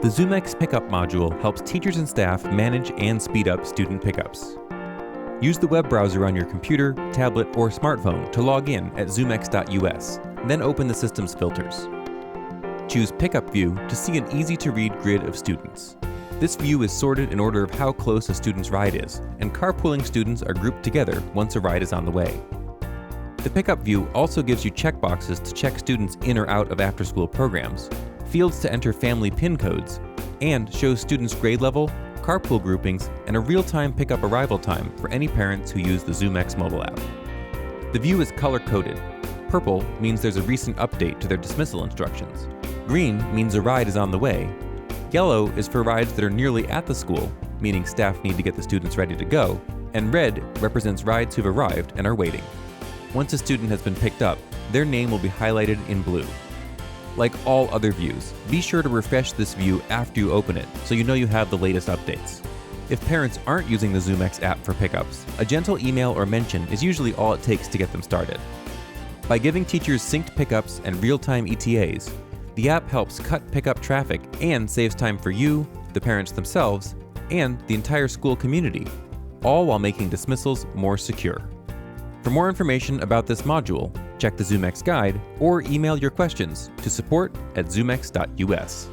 The ZoomX Pickup module helps teachers and staff manage and speed up student pickups. Use the web browser on your computer, tablet, or smartphone to log in at zoomx.us, then open the system's filters. Choose Pickup View to see an easy-to-read grid of students. This view is sorted in order of how close a student's ride is, and carpooling students are grouped together once a ride is on the way. The Pickup View also gives you checkboxes to check students in or out of after-school programs, fields to enter family PIN codes, and shows students' grade level, carpool groupings, and a real-time pickup arrival time for any parents who use the ZoomX mobile app. The view is color-coded. Purple means there's a recent update to their dismissal instructions. Green means a ride is on the way. Yellow is for rides that are nearly at the school, meaning staff need to get the students ready to go, and red represents rides who've arrived and are waiting. Once a student has been picked up, their name will be highlighted in blue. Like all other views, be sure to refresh this view after you open it so you know you have the latest updates. If parents aren't using the ZoomX app for pickups, a gentle email or mention is usually all it takes to get them started. By giving teachers synced pickups and real-time ETAs, the app helps cut pickup traffic and saves time for you, the parents themselves, and the entire school community, all while making dismissals more secure. For more information about this module, check the ZoomX guide or email your questions to support@zoomx.us.